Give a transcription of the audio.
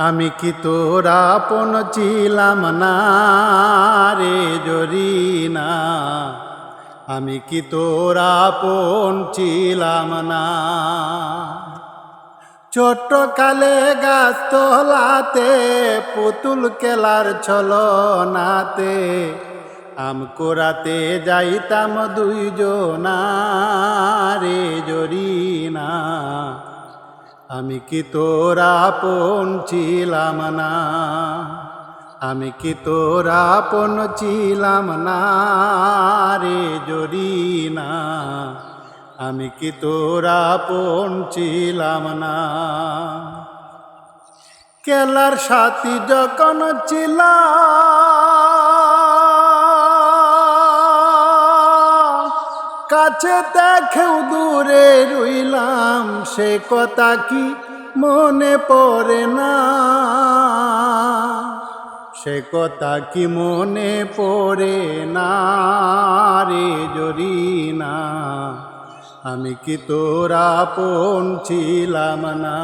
আমি কি তোর আপন ছিলাম না রে জরিনা, আমি কি তোর আপন ছিলাম না। ছোট্ট কালে গাছ তলাতে পুতুল খেলার ছলনাতে আম কোরাতে যাইতাম দুইজনা রে জরিনা, আমি কি তোর আপন ছিলাম না, আমি কি তোর আপন ছিলাম না রে জরিনা, আমি কি তোর আপন ছিলাম না। খেলার সাথী যখন ছিলাম, কাছে দেখেও দূরে রইলাম, সে কথা কি মনে পড়ে না, সে কথা কি মনে পড়ে না রে জরিনা, আমি কি তোর আপন ছিলাম না।